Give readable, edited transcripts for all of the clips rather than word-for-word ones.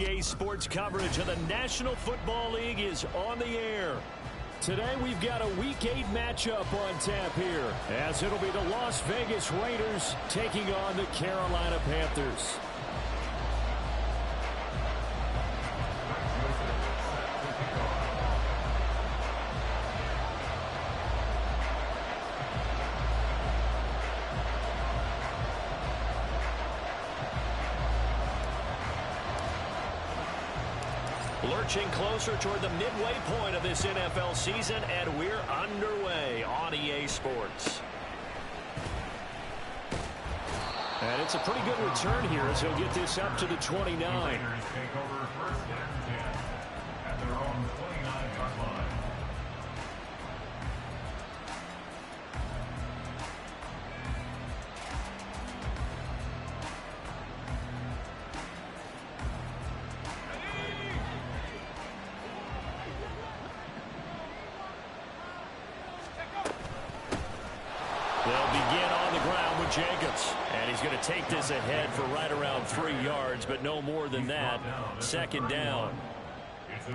EA Sports coverage of the National Football League is on the air. Today we've got a Week 8 matchup on tap here, as it'll be the Las Vegas Raiders taking on the Carolina Panthers. Lurching closer toward the midway point of this NFL season, and we're underway on EA Sports. And it's a pretty good return here as he'll get this up to the 29. Jacobs, and he's going to take this ahead for right around 3 yards, but no more than that. Second down.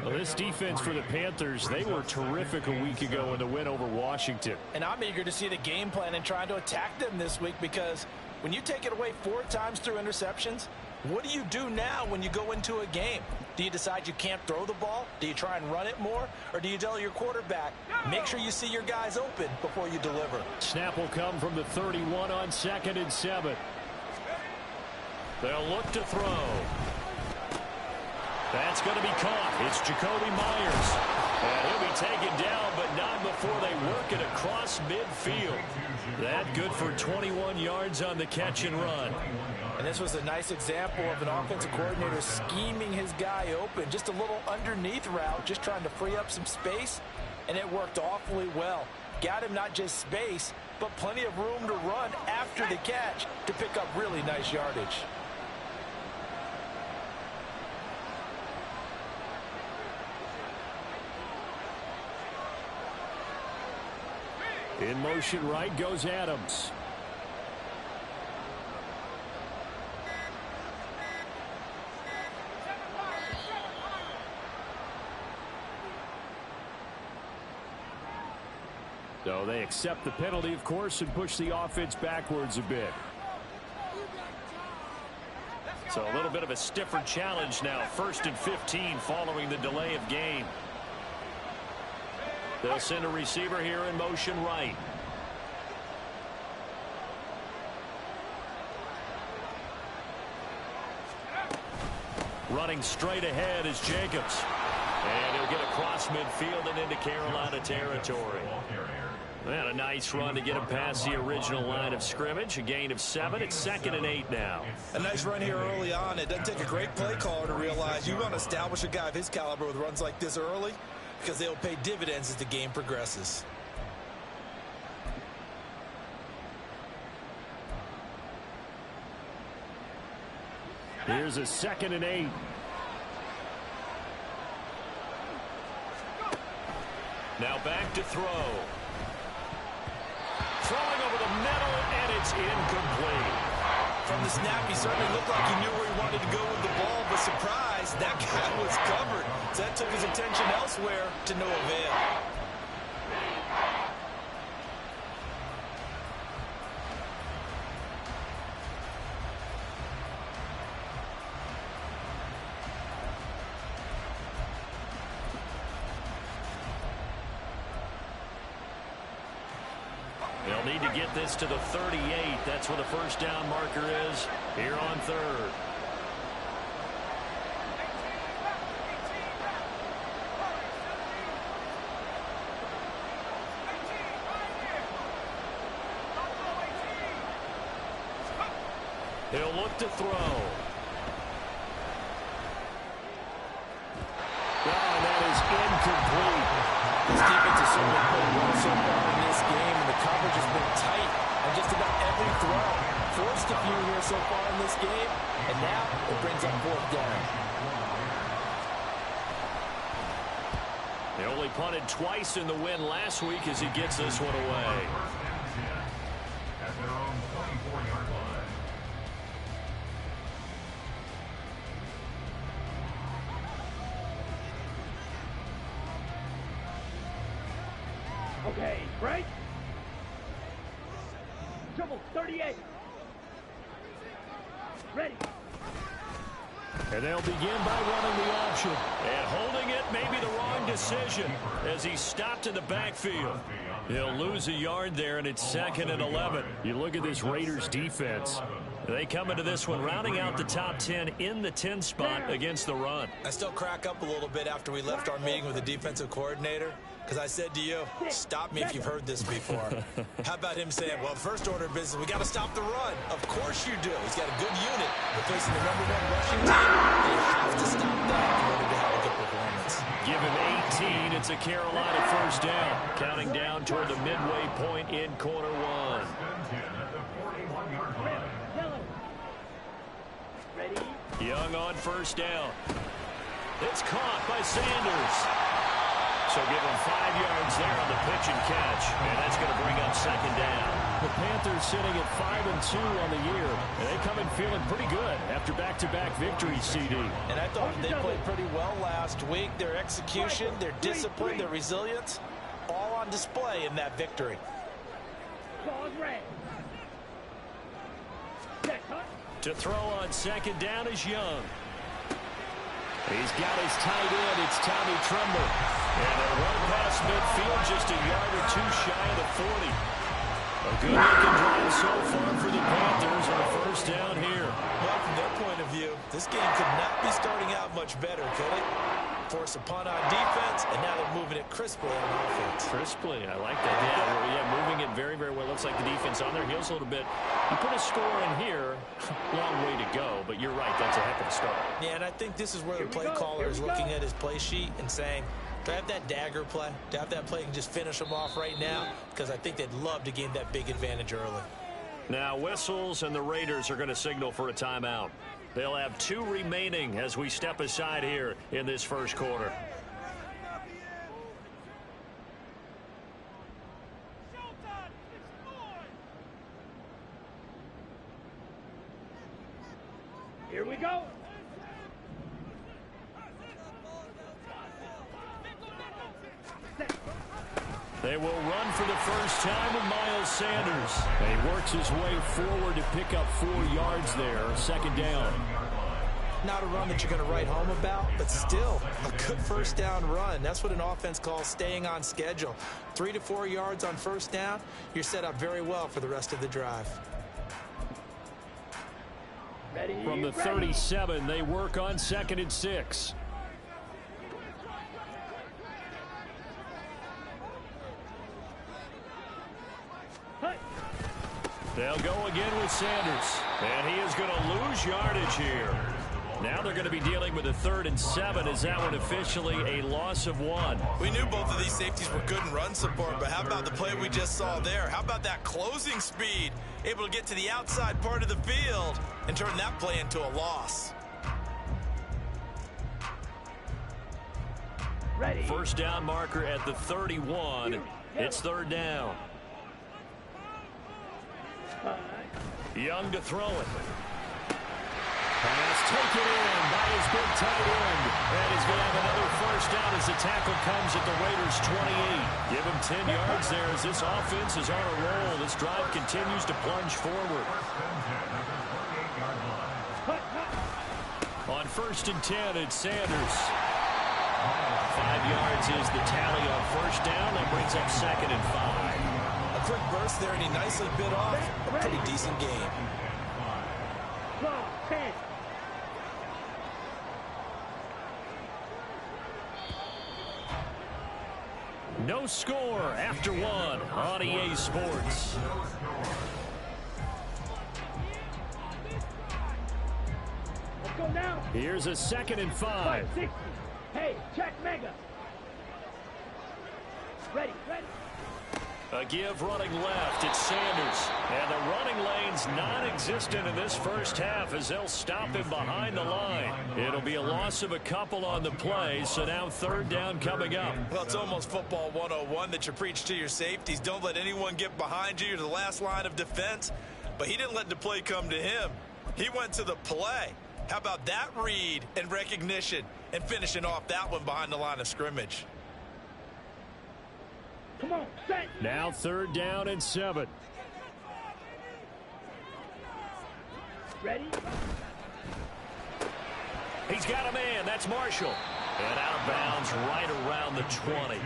Well, this defense for the Panthers, they were terrific a week ago in the win over Washington. And I'm eager to see the game plan and trying to attack them this week, because when you take it away 4 times through interceptions, what do you do now when you go into a game? Do you decide you can't throw the ball? Do you try and run it more? Or do you tell your quarterback, make sure you see your guys open before you deliver? Snap will come from the 31 on 2nd and 7. They'll look to throw. That's going to be caught. It's Jacoby Myers. And he'll be taken down, but not before they work it across midfield. That good for 21 yards on the catch and run. And this was a nice example of an offensive coordinator scheming his guy open. Just a little underneath route, just trying to free up some space, and it worked awfully well. Got him not just space, but plenty of room to run after the catch to pick up really nice yardage. In motion right goes Adams. So they accept the penalty, of course, and push the offense backwards a bit. So a little bit of a stiffer challenge now. 1st and 15 following the delay of game. They'll send a receiver here in motion right. Running straight ahead is Jacobs. And he'll get across midfield and into Carolina territory. And a nice run to get him past the original line of scrimmage. A gain of 7. It's 2nd and 8 now. A nice run here early on. It doesn't take a great play caller to realize you want to establish a guy of his caliber with runs like this early, because they'll pay dividends as the game progresses. Here's a 2nd and 8. Now back to throw. Throwing over the middle, and it's incomplete. From the snap, he certainly looked like he knew where he wanted to go with the ball, but surprise, that guy was covered. So that took his attention elsewhere to no avail. They'll need to get this to the 38. That's where the first down marker is here on 3rd. He'll look to throw. And that is incomplete. This defense has certainly played well so far in this game, and the coverage has been tight on just about every throw. Forced a few here so far in this game, and now it brings up 4th down. They only punted twice in the win last week as he gets this one away. At their own 24-yard line. Okay, break. Triple 38. Ready. And they'll begin by running the option. And holding it may be the wrong decision as he's stopped in the backfield. He'll lose a yard there, and it's 2nd and 11. You look at this Raiders defense. They come into this one rounding out the top 10 in the 10 spot against the run. I still crack up a little bit after we left our meeting with the defensive coordinator, because I said to you, stop me if you've heard this before. How about him saying, well, first order of business, we got to stop the run. Of course you do. He's got a good unit. We're facing the #1 rushing team. You have to stop that in order to have a good performance. Give him 18. It's a Carolina first down. Counting down toward the midway point in quarter 1. Young on first down. It's caught by Sanders. So give him 5 yards there on the pitch and catch. And that's going to bring up 2nd down. The Panthers sitting at 5-2 on the year. And they come in feeling pretty good after back-to-back victories, CD. And I thought they played pretty well last week. Their execution, their discipline, their resilience, all on display in that victory. To throw on 2nd down is Young. He's got his tight end. It's Tommy Tremble. And a run past midfield just a yard or 2 shy of the 40. A good-looking drive so far for the Panthers on first down here. Well, from their point of view, this game could not be starting out much better, could it? Force a punt on defense, and now they're moving it crisply on offense. Crisply, I like that. Yeah, moving it very, very well. Looks like the defense on their heels a little bit. You put a score in here, long way to go, but you're right, that's a heck of a start. Yeah, and I think this is where the play caller is looking at his play sheet and saying, do I have that dagger play? Do I have that play and just finish them off right now? Because I think they'd love to gain that big advantage early. Now whistles, and the Raiders are going to signal for a timeout. They'll have 2 remaining as we step aside here in this first quarter. Here we go. They will run for the first time with Miles Sanders. And he works his way forward to pick up 4 yards there. 2nd down. Not a run that you're going to write home about, but still a good first down run. That's what an offense calls staying on schedule. 3 to 4 yards on first down, you're set up very well for the rest of the drive. From the 37, they work on 2nd and 6. They'll go again with Sanders. And he is going to lose yardage here. Now they're going to be dealing with a 3rd and 7. Is that one officially a loss of 1? We knew both of these safeties were good in run support, but how about the play we just saw there? How about that closing speed? Able to get to the outside part of the field and turn that play into a loss. Ready. First down marker at the 31. It's 3rd down. Young to throw it. Pass taken in by his big tight end. And he's going to have another first down as the tackle comes at the Raiders' 28. Give him 10 yards there as this offense is on a roll. This drive continues to plunge forward. On 1st and 10, it's Sanders. 5 yards is the tally on first down. That brings up 2nd and 5. A quick burst there, and he nicely bit off a pretty decent game. 10. No score after 1 on EA Sports. Let's go now. Here's a 2nd and 5. 560. Hey, check mega. Ready. A give running left. It's Sanders. And the running lane's non-existent in this first half as they'll stop him behind the line. It'll be a loss of a couple on the play, so now 3rd down coming up. Well, it's almost football 101 that you preach to your safeties. Don't let anyone get behind you. You're the last line of defense. But he didn't let the play come to him. He went to the play. How about that read and recognition and finishing off that one behind the line of scrimmage? Come on, set. Now 3rd down and 7. Ready? He's got a man. That's Marshall. And out of bounds right around the 20.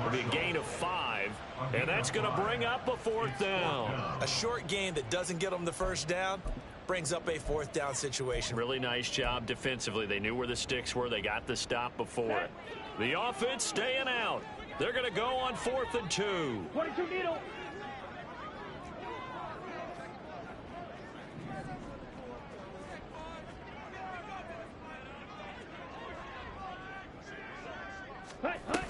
It'll be a gain of 5. And that's going to bring up a 4th down. A short gain that doesn't get them the first down brings up a 4th down situation. Really nice job defensively. They knew where the sticks were. They got the stop before it. The offense staying out. They're going to go on 4th and 2. 22 needle. Hut, hut.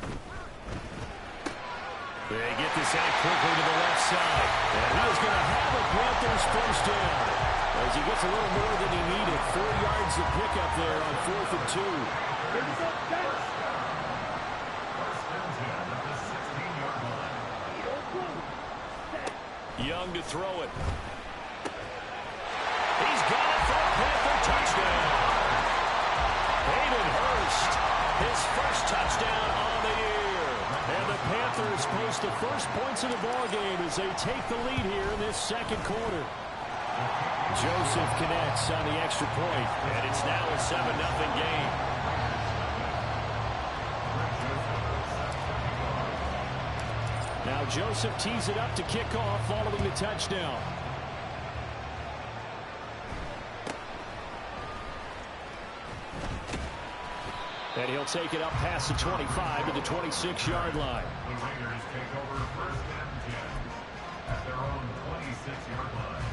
They get this out quickly to the left side. And he is going to have a Panthers first down. As he gets a little more than he needed. 4 yards to pick up there on 4th and 2. Here we go, set. Young to throw it. He's got it for a Panther touchdown. Hayden Hurst, his first touchdown on the year. And the Panthers post the first points of the ballgame as they take the lead here in this 2nd quarter. Joseph connects on the extra point, and it's now a 7-0 game. Now Joseph tees it up to kick off following the touchdown. And he'll take it up past the 25 to the 26-yard line. The Raiders take over 1st and 10 at their own 26-yard line.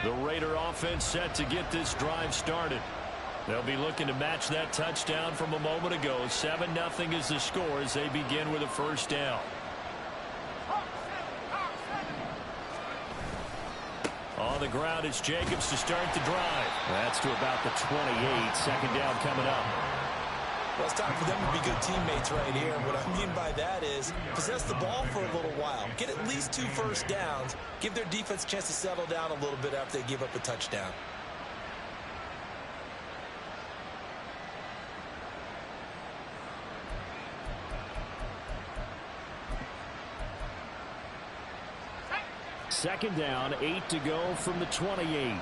The Raider offense set to get this drive started. They'll be looking to match that touchdown from a moment ago. 7-0 is the score as they begin with a first down. On the ground is Jacobs to start the drive. That's to about the 28. 2nd down coming up. Well, it's time for them to be good teammates right here. What I mean by that is possess the ball for a little while. Get at least 2 first downs. Give their defense a chance to settle down a little bit after they give up a touchdown. Second down, 8 to go from the 28.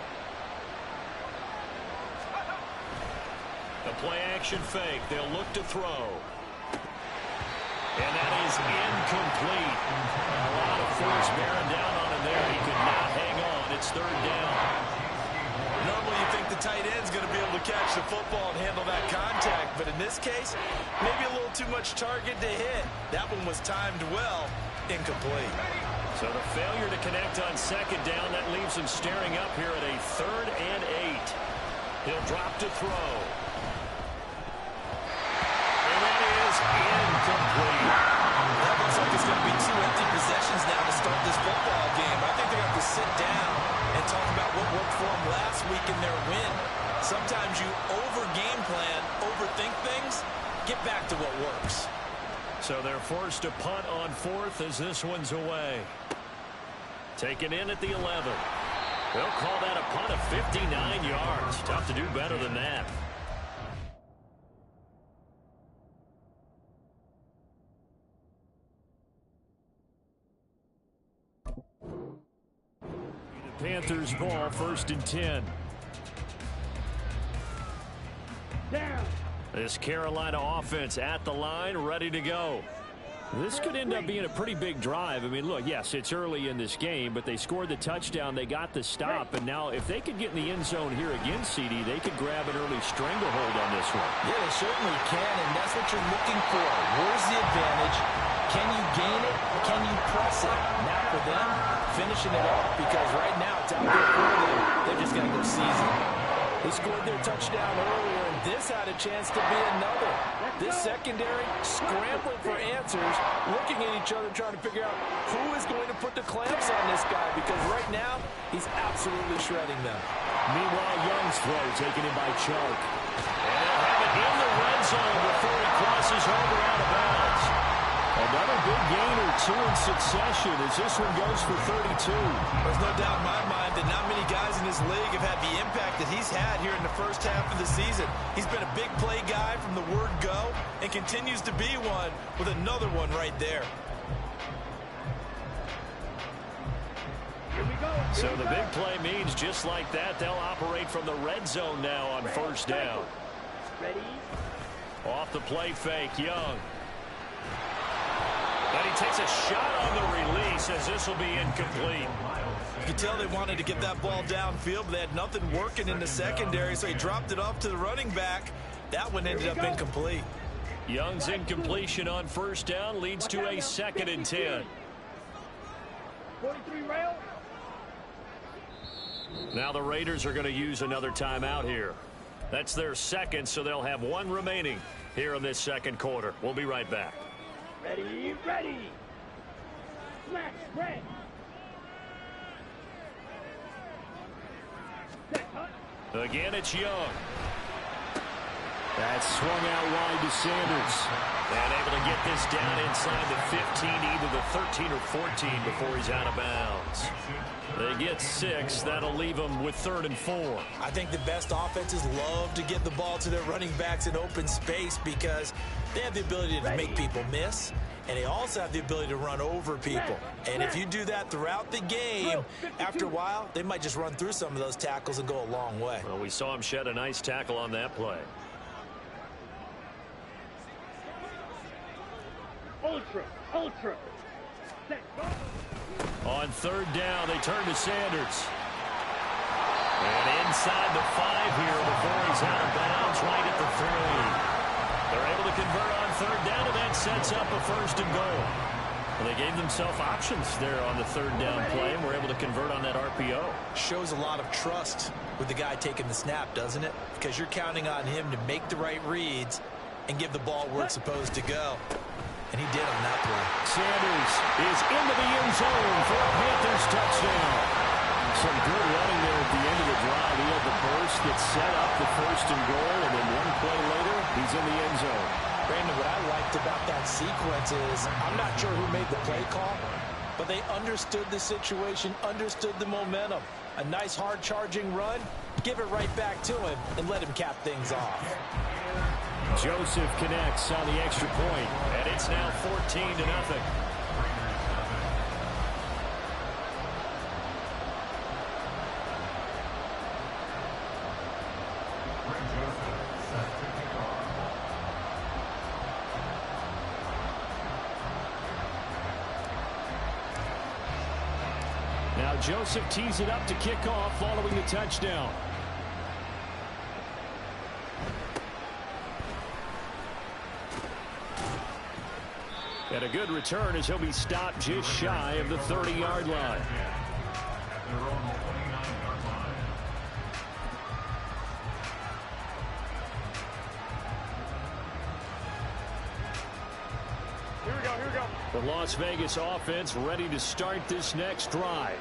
The play action fake. They'll look to throw. And that is incomplete. A lot of force bearing down on him there. He could not hang on. It's 3rd down. Normally you think the tight end's going to be able to catch the football and handle that contact, but in this case, maybe a little too much target to hit. That one was timed well. Incomplete. So the failure to connect on 2nd down, that leaves him staring up here at a 3rd and 8. He'll drop to throw. And that is incomplete. That looks like it's going to be 2 empty possessions now to start this football game. I think they're going to have to sit down and talk about what worked for them last week in their win. Sometimes you over-game plan, overthink things, get back to what works. So they're forced to punt on 4th as this one's away. Taken in at the 11. They'll call that a punt of 59 yards. Tough to do better than that. The Panthers ball, 1st and 10. Down. This Carolina offense at the line, ready to go. This could end up being a pretty big drive. I mean, look, yes, it's early in this game, but they scored the touchdown. They got the stop, and now if they could get in the end zone here again, CD, they could grab an early stranglehold on this one. Yeah, they certainly can, and that's what you're looking for. Where's the advantage? Can you gain it? Can you press it? Now for them, finishing it off, because right now it's out there for them. They're just going to go season. They scored their touchdown earlier, and this had a chance to be another. This secondary scrambled for answers, looking at each other, trying to figure out who is going to put the clamps on this guy, because right now, he's absolutely shredding them. Meanwhile, Young's throw taken in by Chark. And they'll have it in the red zone before he crosses over out of bounds. Another big gain or 2 in succession as this one goes for 32. There's no doubt in my mind that not many guys in this league have had the impact that he's had here in the first half of the season. He's been a big play guy from the word go and continues to be one with another one right there. So the big play means just like that, they'll operate from the red zone now on first down. Ready? Off the play fake, Young. And he takes a shot on the release as this will be incomplete. You can tell they wanted to get that ball downfield, but they had nothing working in the secondary, so he dropped it off to the running back. That one ended up incomplete. Young's incompletion on first down leads to a 2nd and 10. 43 rail. Now the Raiders are going to use another timeout here. That's their second, so they'll have one remaining here in this second quarter. We'll be right back. Ready, ready. Flat, spread. Again, it's Young. That's swung out wide to Sanders. And able to get this down inside the 15, either the 13 or 14 before he's out of bounds. They get 6. That'll leave them with 3rd and 4. I think the best offenses love to get the ball to their running backs in open space because they have the ability to make people miss, and they also have the ability to run over people. And if you do that throughout the game, after a while, they might just run through some of those tackles and go a long way. Well, we saw him shed a nice tackle on that play. Ultra, ultra. Set, go. On 3rd down, they turn to Sanders. And inside the 5 here before he's out of bounds, right at the 3. They're able to convert on 3rd down, and that sets up a 1st and goal. Well, they gave themselves options there on the 3rd down play, and were able to convert on that RPO. Shows a lot of trust with the guy taking the snap, doesn't it? Because you're counting on him to make the right reads and give the ball where it's supposed to go. And he did on that play. Sanders is into the end zone for a Panthers touchdown. Some good running there at the end of the drive. He had the burst that set up the 1st and goal, and then one play later, he's in the end zone. Brandon, what I liked about that sequence is I'm not sure who made the play call, but they understood the situation, understood the momentum. A nice hard-charging run, give it right back to him, and let him cap things off. Joseph connects on the extra point, and it's now 14-0. Now Joseph tees it up to kick off following the touchdown. And a good return as he'll be stopped just shy of the 30-yard line. Here we go, here we go. The Las Vegas offense ready to start this next drive.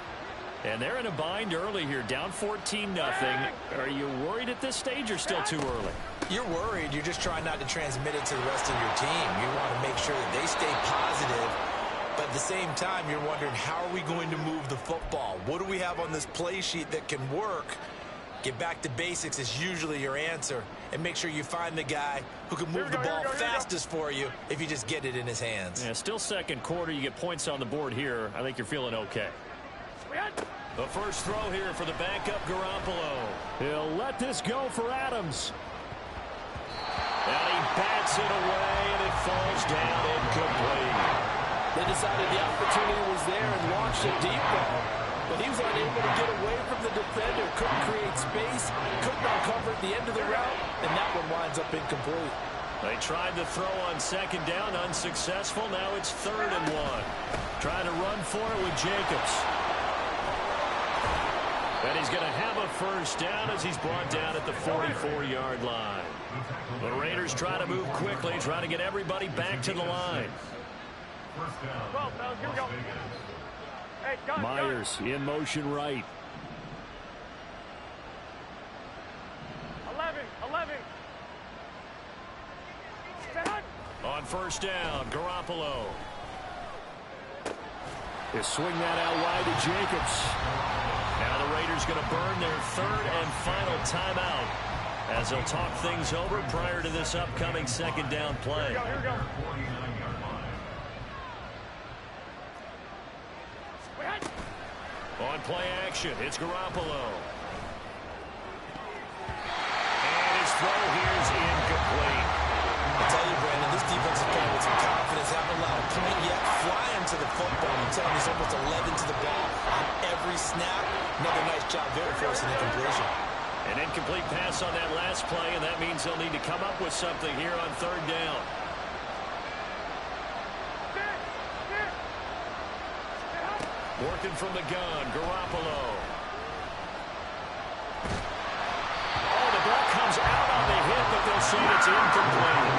And they're in a bind early here, down 14-0. Are you worried at this stage or still too early? You're worried. You're just trying not to transmit it to the rest of your team. You want to make sure that they stay positive. But at the same time, you're wondering, how are we going to move the football? What do we have on this play sheet that can work? Get back to basics is usually your answer. And make sure you find the guy who can move the ball fastest for you if you just get it in his hands. Yeah, still second quarter. You get points on the board here. I think you're feeling okay. The first throw here for the backup Garoppolo. He'll let this go for Adams. And he bats it away, and it falls down incomplete. They decided the opportunity was there and launched a deep ball. But he was unable to get away from the defender, couldn't create space, couldn't uncover at the end of the route, and that one winds up incomplete. They tried the throw on 2nd down, unsuccessful. Now it's 3rd and 1. Trying to run for it with Jacobs. And he's going to have a 1st down as he's brought down at the 44-yard line. The Raiders try to move quickly, trying to get everybody back to the line. Well, fellas, here we go. Hey, gun, Myers in motion right. 11. Set. On 1st down, Garoppolo. They swing that out wide to Jacobs. Now the Raiders going to burn their third and final timeout as they'll talk things over prior to this upcoming second down play. Here we go. On play action, it's Garoppolo. And his throw here is incomplete. I'll tell you, Brandon, this defense is playing with some confidence. Haven't allowed a point yet. Flying to the football. I'm telling you, he's almost 11 to the ball on every snap. Another nice job there for us in the completion. An incomplete pass on that last play, and that means they'll need to come up with something here on third down. Working from the gun, Garoppolo. Oh, the ball comes out on the hit, but they'll say it's incomplete.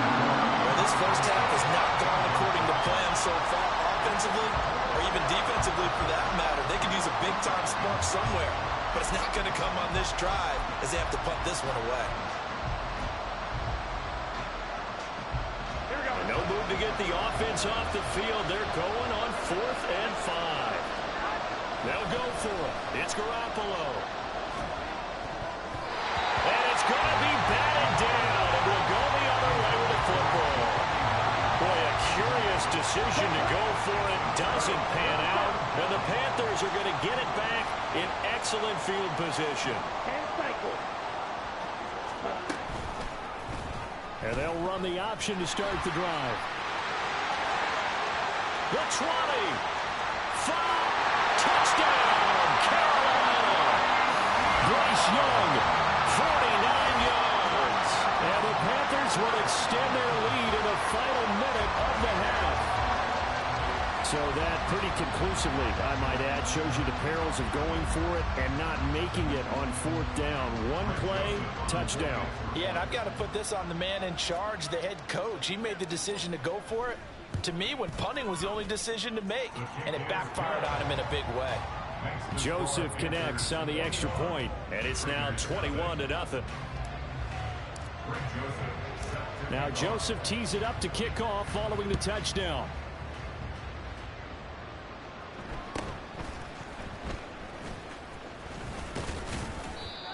Well, this first half has not gone according to plan so far, offensively or even defensively for that matter. They could use a big-time spark somewhere, but it's not going to come on this drive as they have to punt this one away. Here we go. No move to get the offense off the field. They're going on 4th and 5. They'll go for it. It's Garoppolo. And it's going to be batted down. And we'll go the other way with the football. Boy, a curious decision to go for it. Doesn't pan out. And the Panthers are going to get it back in excellent field position. And they'll run the option to start the drive. The 20. 5. Touchdown, Carolina. Bryce Young, 49 yards. And the Panthers will extend their lead in the final minute of the half. So that pretty conclusively, I might add, shows you the perils of going for it and not making it on 4th down. One play, touchdown. Yeah, and I've got to put this on the man in charge, the head coach. He made the decision to go for it. To me, when punting was the only decision to make, and it backfired on him in a big way. Joseph connects on the extra point, and it's now 21-0. Now Joseph tees it up to kick off following the touchdown.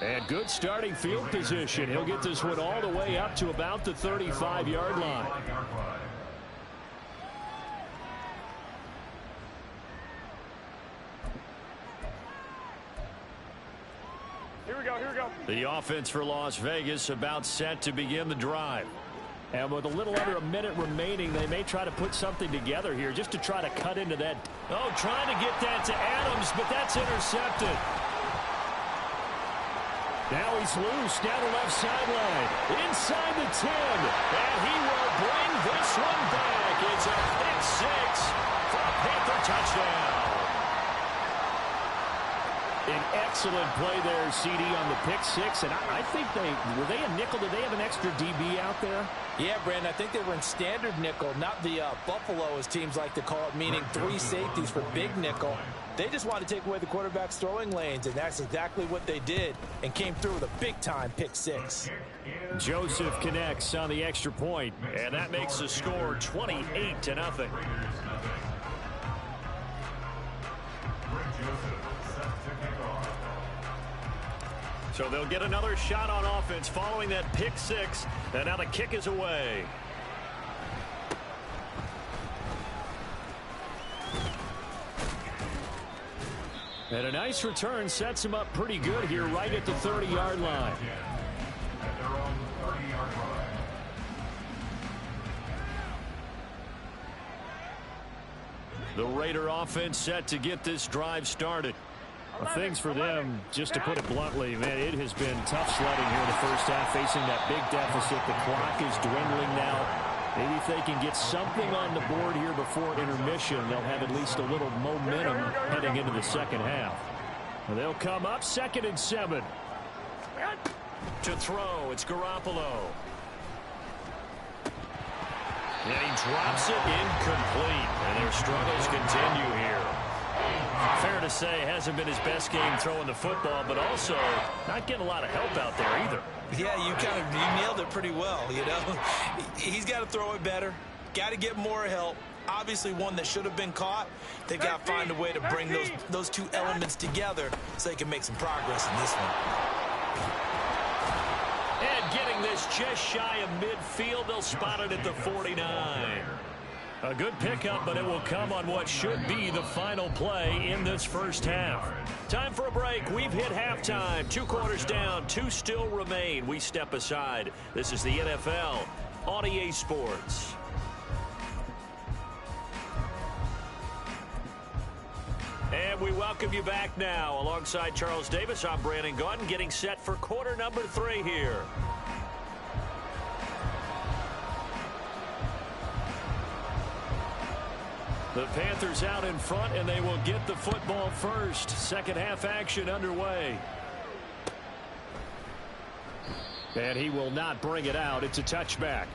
And good starting field position. He'll get this one all the way up to about the 35-yard line. Here we go. Here we go. The offense for Las Vegas about set to begin the drive. And with a little under a minute remaining, they may try to put something together here just to try to cut into that. Oh, trying to get that to Adams, but that's intercepted. Now he's loose down the left sideline. Inside the 10. And he will bring this one back. It's a pick 6 for a Panther touchdown. An excellent play there, CD, on the pick 6. And I think were they a nickel? Did they have an extra DB out there? Yeah, Brandon, I think they were in standard nickel, not the Buffalo, as teams like to call it, meaning 3 safeties for big nickel. They just wanted to take away the quarterback's throwing lanes, and that's exactly what they did and came through with a big-time pick 6. Joseph connects on the extra point, and that makes the score 28-0. So they'll get another shot on offense following that pick 6, and now the kick is away. And a nice return sets him up pretty good here right at the 30-yard line. At their own 30-yard line. The Raider offense set to get this drive started. Things for them, just to put it bluntly, man, it has been tough sledding here in the first half, facing that big deficit. The clock is dwindling now. Maybe if they can get something on the board here before intermission, they'll have at least a little momentum heading into the second half. They'll come up 2nd and 7. To throw, it's Garoppolo. And he drops it incomplete. And their struggles continue here. Fair to say, hasn't been his best game throwing the football, but also not getting a lot of help out there either. Yeah, you nailed it pretty well, you know. He's got to throw it better, got to get more help, obviously one that should have been caught. They got to find a way to bring those two elements together so they can make some progress in this one. And getting this just shy of midfield, they'll spot it at the 49. A good pickup, but it will come on what should be the final play in this first half. Time for a break. We've hit halftime. 2 quarters down, 2 still remain. We step aside. This is the NFL on EA Sports. And we welcome you back now. Alongside Charles Davis, I'm Brandon Gaudin, getting set for quarter number 3 here. The Panthers out in front, and they will get the football first. Second half action underway. And he will not bring it out. It's a touchback.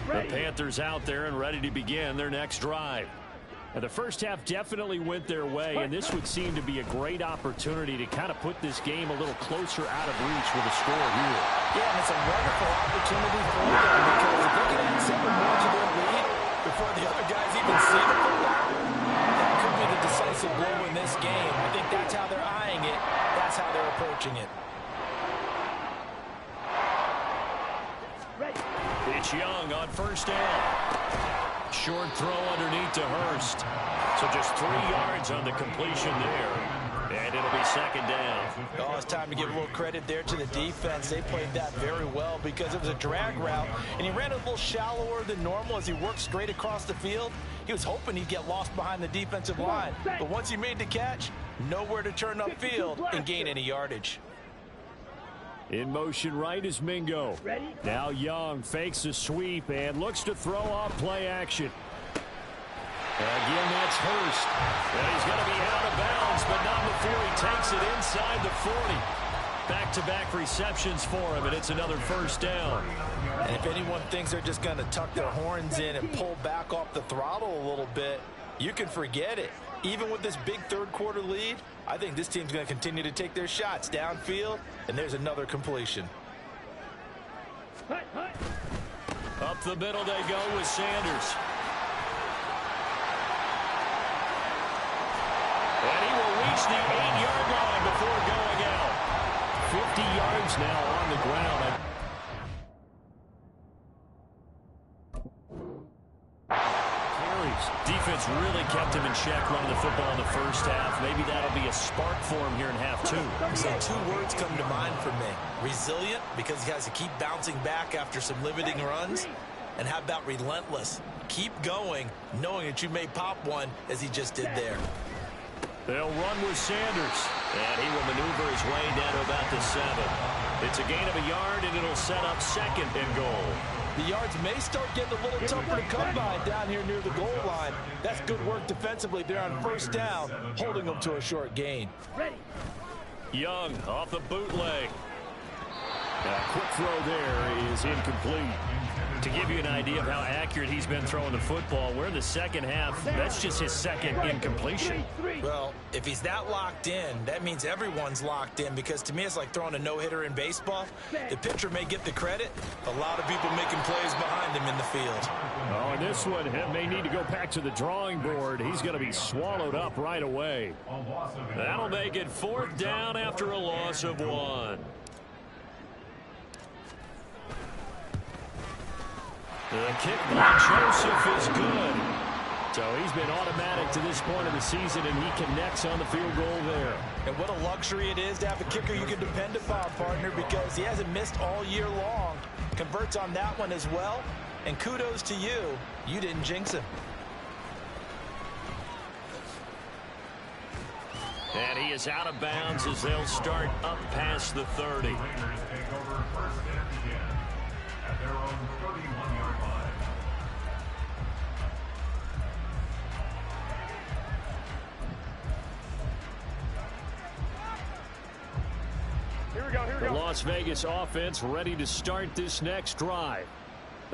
The Panthers out there and ready to begin their next drive. And the first half definitely went their way, and this would seem to be a great opportunity to kind of put this game a little closer out of reach with a score here. Yeah, and it's a wonderful opportunity for them because if they can add 7 more to their lead before the other guys even see the football, that could be the decisive blow in this game. I think that's how they're eyeing it. That's how they're approaching it. It's Young on first down. Short throw underneath to Hurst. So just 3 yards on the completion there. And it'll be second down. Oh, it's time to give a little credit there to the defense. They played that very well because it was a drag route, and he ran a little shallower than normal as he worked straight across the field. He was hoping he'd get lost behind the defensive line. But once he made the catch, nowhere to turn upfield and gain any yardage. In motion right is Mingo. Now Young fakes a sweep and looks to throw off play action. Again, that's Hurst. And he's going to be out of bounds, but not before he takes it inside the 40. Back-to-back receptions for him, and it's another first down. And if anyone thinks they're just going to tuck their horns in and pull back off the throttle a little bit, you can forget it. Even with this big third-quarter lead, I think this team's going to continue to take their shots downfield, and there's another completion. Up the middle they go with Sanders. And he will reach the 8-yard line before going out. 50 yards now on the ground. Defense really kept him in check running the football in the first half. Maybe that'll be a spark for him here in half 2. So 2 words come to mind for me. Resilient, because he has to keep bouncing back after some limiting runs. And how about relentless? Keep going, knowing that you may pop one as he just did there. They'll run with Sanders. And he will maneuver his way down to about the 7. It's a gain of a yard, and it'll set up second and goal. The yards may start getting a little tougher to come by down here near the goal line. That's good work defensively there on first down, holding them to a short gain. Young off the bootleg. A quick throw there is incomplete. To give you an idea of how accurate he's been throwing the football, we're in the second half. That's just his second incompletion. Well, if he's that locked in, that means everyone's locked in, because to me it's like throwing a no-hitter in baseball. The pitcher may get the credit. A lot of people making plays behind him in the field. Oh, and this one may need to go back to the drawing board. He's going to be swallowed up right away. That'll make it 4th down after a loss of 1. The kick by Joseph is good. So he's been automatic to this point of the season, and he connects on the field goal there. And what a luxury it is to have a kicker you can depend upon, partner, because he hasn't missed all year long. Converts on that one as well. And kudos to you. You didn't jinx him. And he is out of bounds as they'll start up past the 30. At their own 31-yard line. Here we go. The Las Vegas offense ready to start this next drive.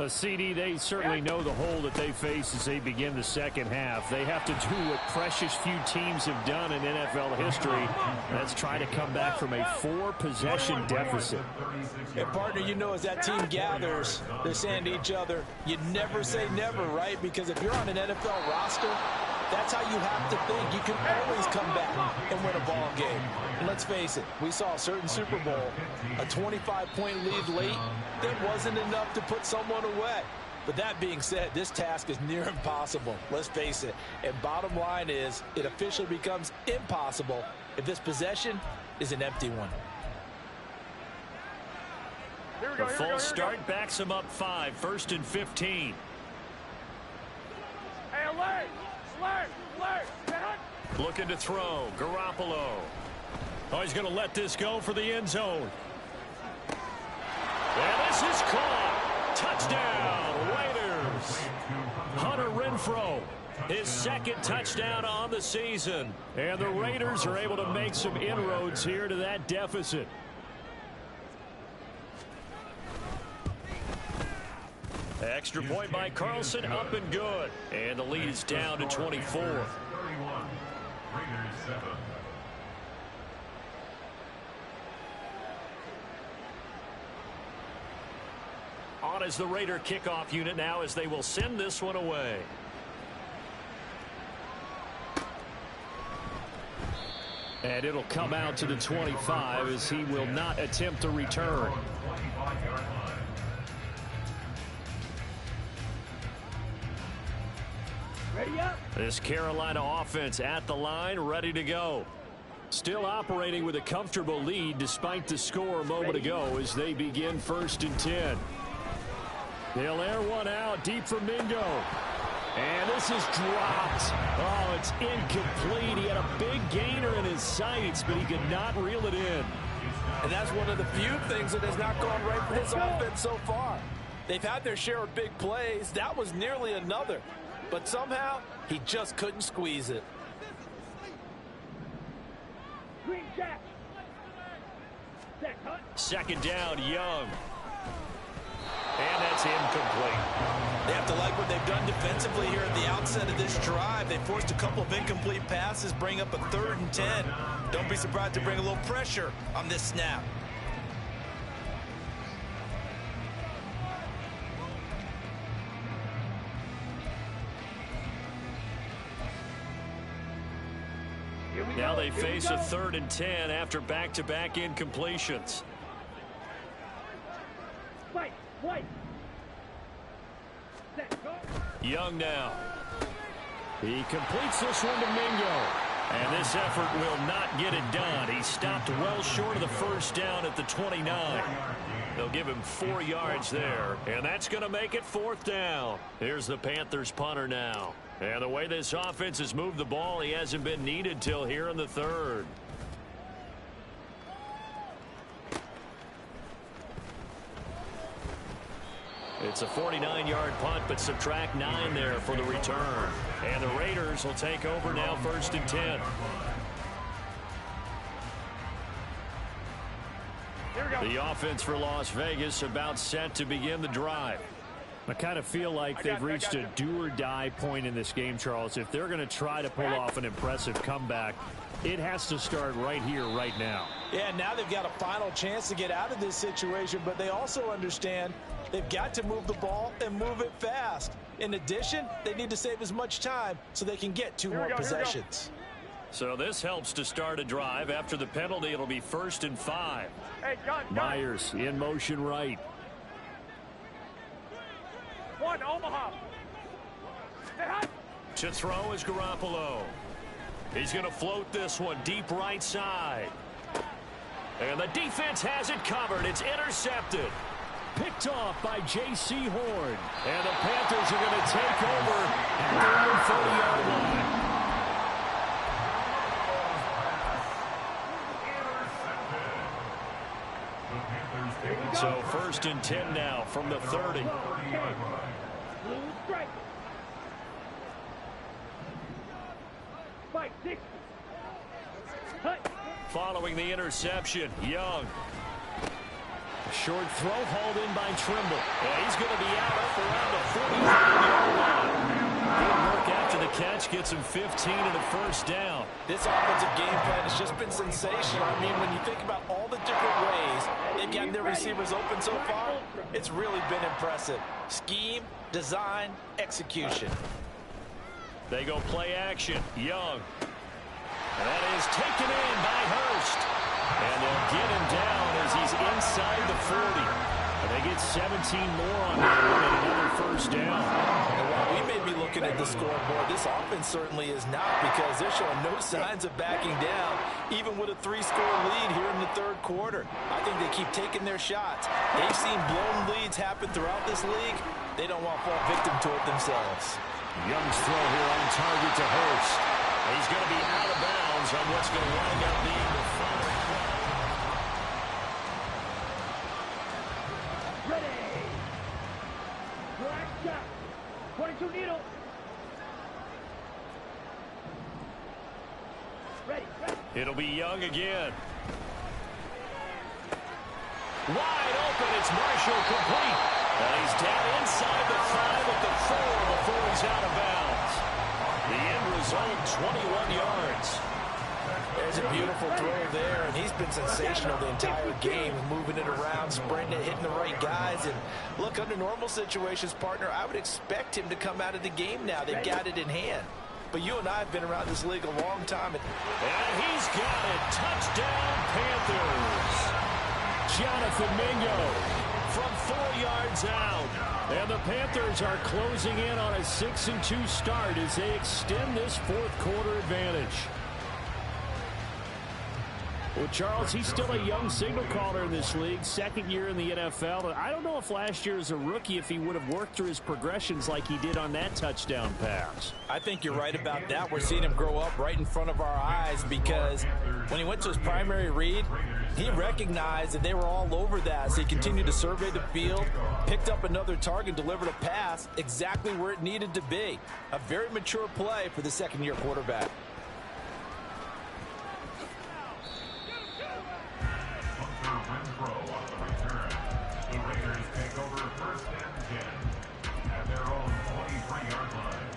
CD, they certainly know the hole that they face as they begin the second half. They have to do what precious few teams have done in NFL history. That's try to come back from a 4-possession deficit. And, partner, you know, as that team gathers, they're saying to each other, you never say never, right? Because if you're on an NFL roster, that's how you have to think. You can always come back and win a ball game. And let's face it, we saw a certain Super Bowl, a 25-point lead late. That wasn't enough to put someone away. But that being said, this task is near impossible. Let's face it. And bottom line is, it officially becomes impossible if this possession is an empty one. The false start backs him up 5, 1st and 15. Hey, alert! Looking to throw. Garoppolo. Oh, he's going to let this go for the end zone. And this is caught. Touchdown, Raiders. Hunter Renfrow, his 2nd touchdown on the season. And the Raiders are able to make some inroads here to that deficit. Extra point by Carlson, up and good. And the lead is down to 24. 31. Raiders 7. On as the Raider kickoff unit now as they will send this one away. And it'll come out to the 25 as he will not attempt a return. Ready up. This Carolina offense at the line, ready to go. Still operating with a comfortable lead despite the score a moment ago as they begin 1st and 10. They'll air one out deep for Mingo. And this is dropped. Oh, it's incomplete. He had a big gainer in his sights, but he could not reel it in. And that's one of the few things that has not gone right for this offense so far. They've had their share of big plays. That was nearly another. But somehow, he just couldn't squeeze it. Green jack. 2nd down, Young. And that's incomplete. They have to like what they've done defensively here at the outset of this drive. They forced a couple of incomplete passes, bring up a 3rd and 10. Don't be surprised to bring a little pressure on this snap. Now they face a 3rd and 10 after back-to-back incompletions. White. Young now. He completes this one to Mingo. And this effort will not get it done. He stopped well short of the 1st down at the 29. They'll give him 4 yards there. And that's going to make it 4th down. Here's the Panthers punter now. And the way this offense has moved the ball, he hasn't been needed till here in the 3rd. It's a 49-yard punt, but subtract 9 there for the return. And the Raiders will take over now 1st and 10. The offense for Las Vegas about set to begin the drive. I kind of feel like they've reached a do-or-die point in this game, Charles. If they're going to try to pull off an impressive comeback, it has to start right here, right now. Yeah, now they've got a final chance to get out of this situation, but they also understand they've got to move the ball and move it fast. In addition, they need to save as much time so they can get 2 more possessions. So this helps to start a drive. After the penalty, it'll be 1st and 5. Hey, gun. Myers in motion right. 1, Omaha. To throw is Garoppolo. He's going to float this one deep right side. And the defense has it covered. It's intercepted. Picked off by J.C. Horn. And the Panthers are going to take over at the 40-yard line. So 1st and 10 now from the 30. Following the interception, Young. short throw hauled in by Trimble. And he's going to be out up around the 45-yard line. Good work after the catch. Gets him 15 and a first down. This offensive game plan has just been sensational. I mean, when you think about all the different ways they've gotten their receivers open so far, it's really been impressive. Scheme, design, execution. They go play action. Young. And that is taken in by Hurst. And they'll get him down as he's inside the 40. And they get 17 more on that one and another first down. And while we may be looking at the scoreboard, this offense certainly is not, because they're showing no signs of backing down, even with a 3-score lead here in the third quarter. I think they keep taking their shots. They've seen blown leads happen throughout this league. They don't want to fall victim to it themselves. Young's throw here on target to Hurst. He's going to be out of bounds on what's going to wind up being the final play. Ready. Black shot. 22 needle. Ready. It'll be Young again. Wide open. It's Marshall, complete. And he's down inside the 5 at the 4 before he's out of bounds. The end result, 21 yards. There's a beautiful throw there, and he's been sensational the entire game, moving it around, sprinting it, hitting the right guys. And look, under normal situations, partner, I would expect him to come out of the game now. They've got it in hand. But you and I have been around this league a long time. And he's got it. Touchdown, Panthers. Jonathan Mingo from 4 yards out. And the Panthers are closing in on a 6-2 start as they extend this fourth quarter advantage. Well, Charles, he's still a young signal caller in this league, second year in the NFL. And I don't know if last year as a rookie, if he would have worked through his progressions like he did on that touchdown pass. I think you're right about that. We're seeing him grow up right in front of our eyes, because when he went to his primary read, he recognized that they were all over that. So he continued to survey the field, picked up another target, delivered a pass exactly where it needed to be. A very mature play for the second-year quarterback. Throw on the return. The Raiders take over first and 10 at their own 23-yard line.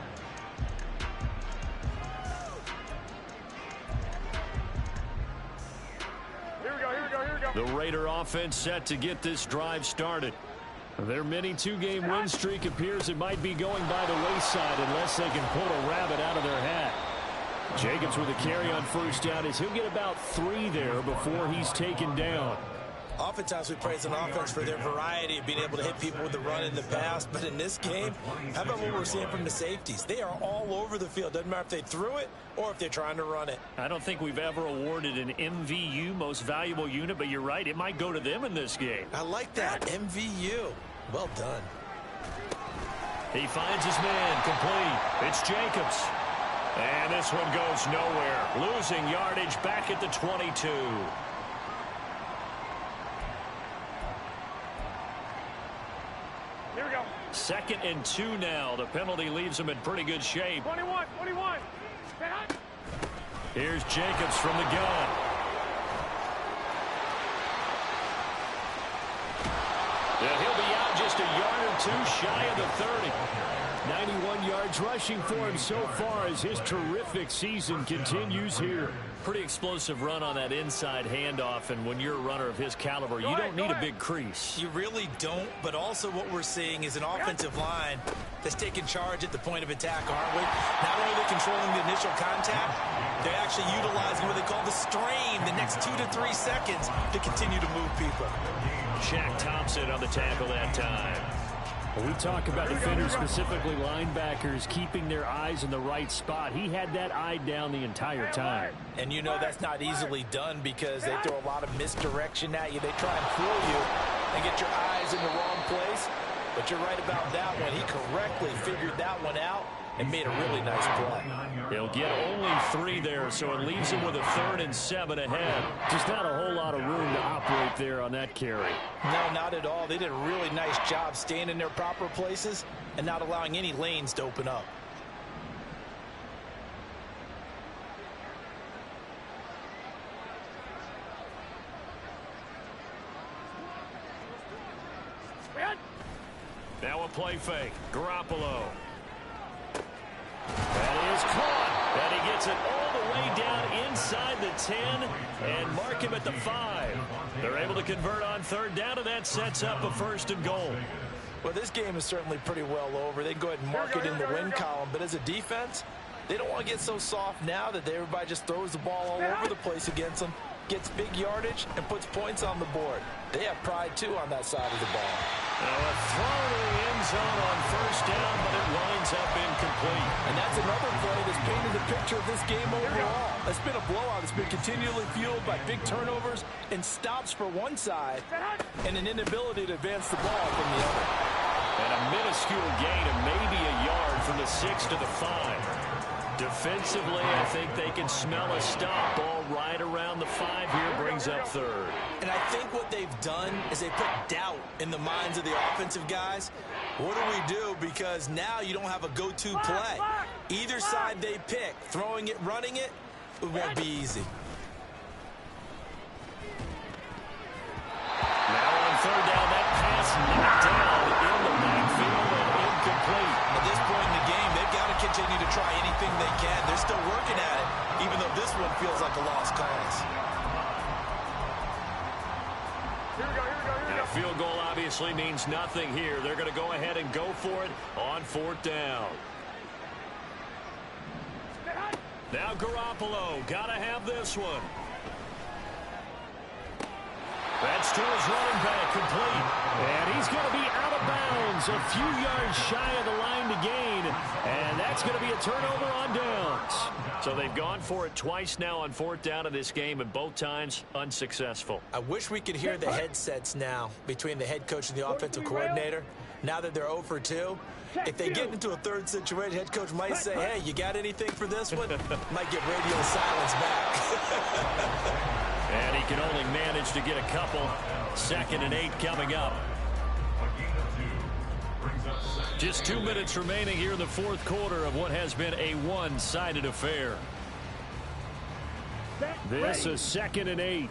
Here we go. The Raider offense set to get this drive started. Their mini 2-game win streak appears it might be going by the wayside unless they can pull a rabbit out of their hat. Jacobs with a carry on first down as he'll get about 3 there before he's taken down. Oftentimes we praise an offense for their variety of being able to hit people with the run and the pass, but in this game, how about what we're seeing from the safeties? They are all over the field. Doesn't matter if they threw it or if they're trying to run it. I don't think we've ever awarded an MVU, most valuable unit, but you're right, it might go to them in this game. I like that, MVU. Well done. He finds his man, complete. It's Jacobs. And this one goes nowhere. Losing yardage back at the 22. Here we go. 2nd and 2 now. The penalty leaves him in pretty good shape. 21. Here's Jacobs from the gun. Yeah, he'll be out just a yard or 2 shy of the 30. 91 yards rushing for him so far as his terrific season continues here. Pretty explosive run on that inside handoff, and when you're a runner of his caliber, you don't need a big crease. You really don't, but also what we're seeing is an offensive line that's taking charge at the point of attack, aren't we? Not only are they controlling the initial contact, they're actually utilizing what they call the strain, the next 2 to 3 seconds to continue to move people. Shaq Thompson on the tackle that time. We talk about defenders, specifically linebackers, keeping their eyes in the right spot. He had that eye down the entire time. And you know that's not easily done because they throw a lot of misdirection at you. They try and fool you and get your eyes in the wrong place. But you're right about that one. He correctly figured that one out and made a really nice play. He'll get only 3 there, so it leaves him with a 3rd and 7 ahead. Just not a whole lot of room to operate there on that carry. No, not at all. They did a really nice job staying in their proper places and not allowing any lanes to open up. Now a play fake. Garoppolo. That is caught. And he gets it all the way down inside the 10 and mark him at the 5. They're able to convert on third down, and that sets up a 1st and goal. Well, this game is certainly pretty well over. They can go ahead and mark it in the win column, but as a defense, they don't want to get so soft now that everybody just throws the ball all over the place against them, gets big yardage, and puts points on the board. They have pride, too, on that side of the ball. Now a throw to the end zone on 1st down, but it winds up incomplete. And that's another play that's painted the picture of this game overall. It's been a blowout. It's been continually fueled by big turnovers and stops for one side and an inability to advance the ball from the other. And a minuscule gain of maybe a yard from the 6 to the 5. Defensively, I think they can smell a stop. Ball right around the 5 here, brings up 3rd. And I think what they've done is they put doubt in the minds of the offensive guys. What do we do? Because now you don't have a go-to play. Either side they pick, throwing it, running it, it won't be easy. Now on 3rd down, that pass knocked down in the backfield and incomplete. At this point in the game, they've got to continue to try anything they can. They're still working at it, even though this one feels like a lost cause. And a field goal obviously means nothing here. They're going to go ahead and go for it on 4th down. Now Garoppolo, got to have this one. That's to his running back, complete. And he's going to be out of bounds, a few yards shy of the line to gain. And that's going to be a turnover on downs. So they've gone for it twice now on 4th down in this game, and both times unsuccessful. I wish we could hear the headsets now between the head coach and the offensive coordinator. Now that they're 0 for 2, if they get into a 3rd situation, head coach might say, hey, you got anything for this one? Might get radio silence back. And he can only manage to get a couple. 2nd and 8 coming up. Just 2 minutes remaining here in the 4th quarter of what has been a one-sided affair. This is 2nd and 8.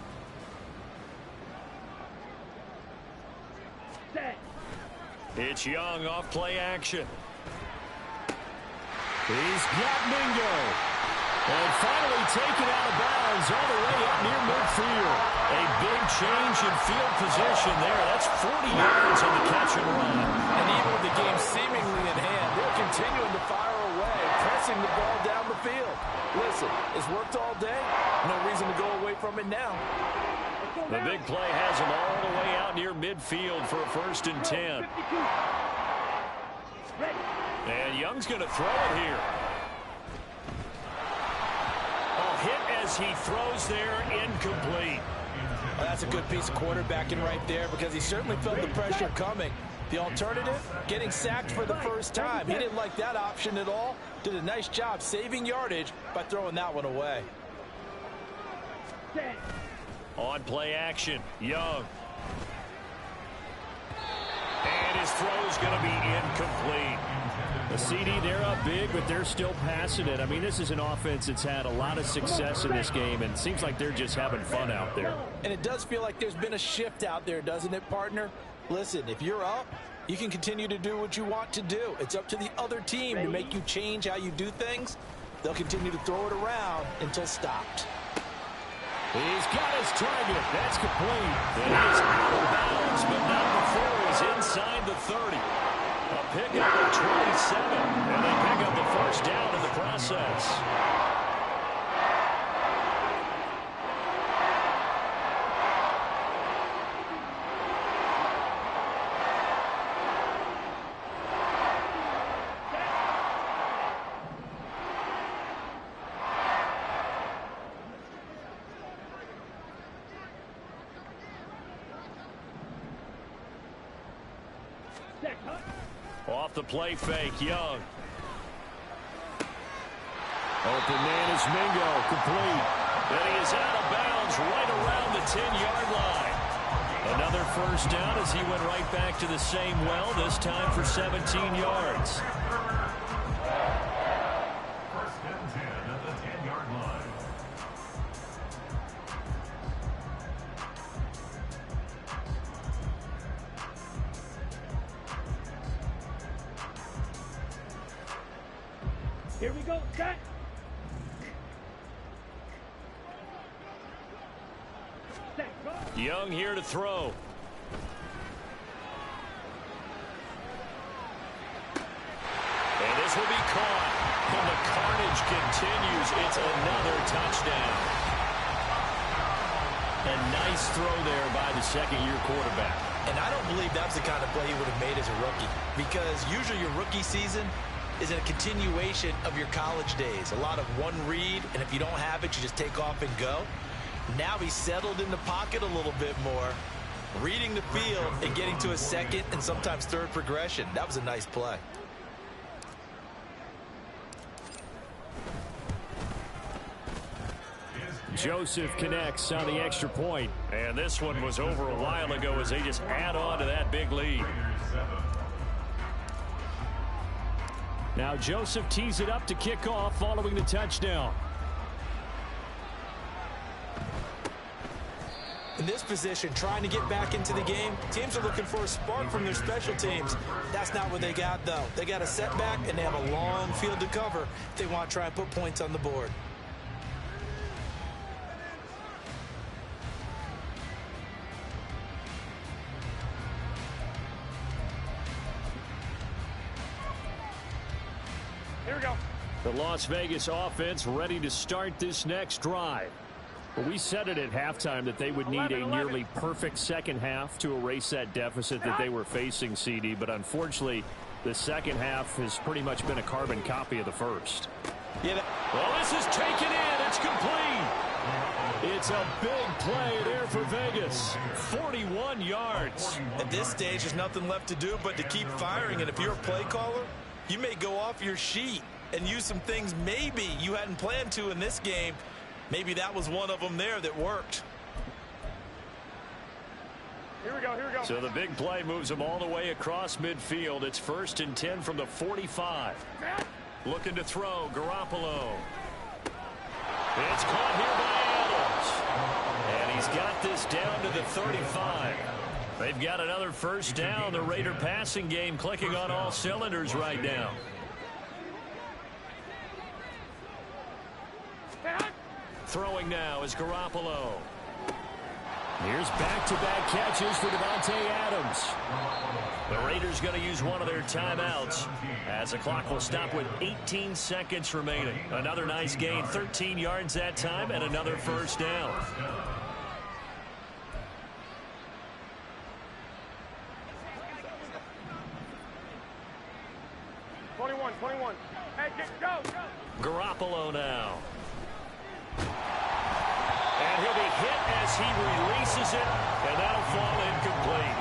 It's Young off play action. He's got Mingo. And finally taken out of bounds all the way up near midfield. A big change in field position there. That's 40 yards on the catch and run. And even with the game seemingly in hand, they're continuing to fire away, pressing the ball down the field. Listen, it's worked all day. No reason to go away from it now. The big play has him all the way out near midfield for a 1st and 10. And Young's going to throw it here. Hit as he throws there, incomplete. Well, that's a good piece of quarterbacking right there because he certainly felt the pressure coming. The alternative, getting sacked for the first time. He didn't like that option at all. Did a nice job saving yardage by throwing that one away. On play action, Young. And his throw's going to be incomplete. The CD, they're up big, but they're still passing it. I mean, this is an offense that's had a lot of success in this game, and it seems like they're just having fun out there. And it does feel like there's been a shift out there, doesn't it, partner? Listen, if you're up, you can continue to do what you want to do. It's up to the other team to make you change how you do things. They'll continue to throw it around until stopped. He's got his target. That's complete. It is out of bounds, but not before he's inside the 30. A pickup of 27, and they pick up the 1st down in the process. Off the play fake, Young. Open man is Mingo, complete. And he is out of bounds right around the 10-yard line. Another 1st down as he went right back to the same well, this time for 17 yards. 1st and 10 at the 10-yard line. Here we go. Set. Young here to throw. And this will be caught. And the carnage continues. It's another touchdown. A nice throw there by the second-year quarterback. And I don't believe that's the kind of play he would have made as a rookie, because usually your rookie season is a continuation of your college days. A lot of one read, and if you don't have it, you just take off and go. Now he's settled in the pocket a little bit more, reading the field and getting to a second and sometimes third progression. That was a nice play. Joseph connects on the extra point. And this one was over a while ago as they just add on to that big lead. Now Joseph tees it up to kick off following the touchdown. In this position, trying to get back into the game, teams are looking for a spark from their special teams. That's not what they got, though. They got a setback, and they have a long field to cover if they want to try and put points on the board. Here we go. The Las Vegas offense ready to start this next drive. Well, we said it at halftime that they would need a nearly perfect second half to erase that deficit that they were facing, CD. But unfortunately, the second half has pretty much been a carbon copy of the first. Yeah. Well, this is taken in. It's complete. It's a big play there for Vegas. 41 yards. At this stage, there's nothing left to do but to keep firing. And if you're a play caller, you may go off your sheet and use some things maybe you hadn't planned to in this game. Maybe that was one of them there that worked. Here we go, here we go. So the big play moves them all the way across midfield. It's 1st and 10 from the 45. Looking to throw, Garoppolo. It's caught here by Adams. And he's got this down to the 35. They've got another first down. The Raider passing game clicking on all cylinders right now. Throwing now is Garoppolo. Here's back-to-back catches for Davante Adams. The Raiders going to use one of their timeouts as the clock will stop with 18 seconds remaining. Another nice gain, 13 yards that time, and another first down. Hey, go. Garoppolo now. And he'll be hit as he releases it, and that'll fall incomplete.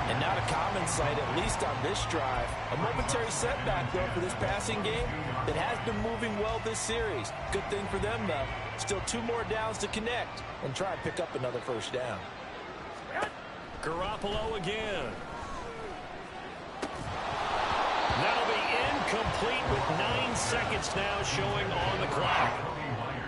And not a common sight, at least on this drive. A momentary setback, though, for this passing game that has been moving well this series. Good thing for them, though. Still 2 more downs to connect and try and pick up another first down. Garoppolo again. That'll be incomplete with 9 seconds now showing on the clock.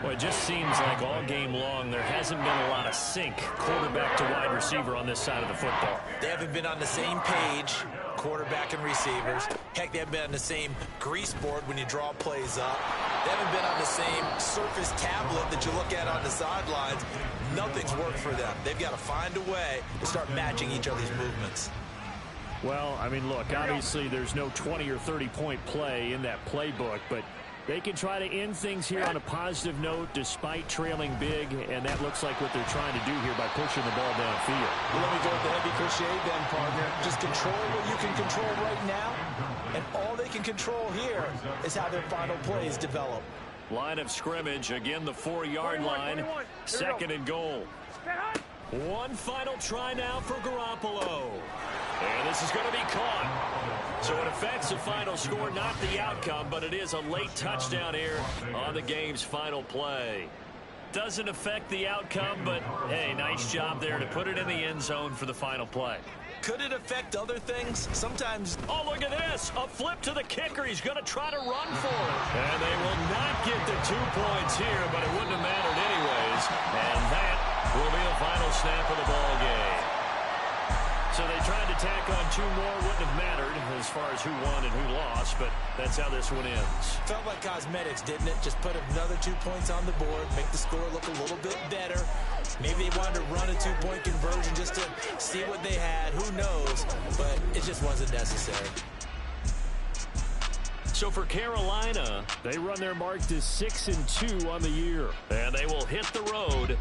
Well, it just seems like all game long there hasn't been a lot of sync quarterback to wide receiver on this side of the football. They haven't been on the same page, quarterback and receivers. Heck, they haven't been on the same grease board when you draw plays up. They haven't been on the same surface tablet that you look at on the sidelines. Nothing's worked for them. They've got to find a way to start matching each other's movements. Well, I mean, look, obviously there's no 20 or 30-point play in that playbook, but they can try to end things here on a positive note despite trailing big, and that looks like what they're trying to do here by pushing the ball downfield. Well, let me go with the heavy cliche then, partner. Just control what you can control right now, and all they can control here is how their final plays develop. Line of scrimmage, again the 4-yard line, 2nd and goal. One final try now for Garoppolo. And this is going to be caught. So it affects the final score, not the outcome, but it is a late touchdown here on the game's final play. Doesn't affect the outcome, but, hey, nice job there to put it in the end zone for the final play. Could it affect other things? Sometimes. Oh, look at this. A flip to the kicker. He's going to try to run for it. And they will not get the 2 points here, but it wouldn't have mattered anyways. And that will be the final snap of the ball game. So they tried to tack on 2 more. Wouldn't have mattered as far as who won and who lost, but that's how this one ends. Felt like cosmetics, didn't it? Just put another 2 points on the board, make the score look a little bit better. Maybe they wanted to run a 2-point conversion just to see what they had. Who knows? But it just wasn't necessary. So for Carolina, they run their mark to 6-2 on the year. And they will hit the road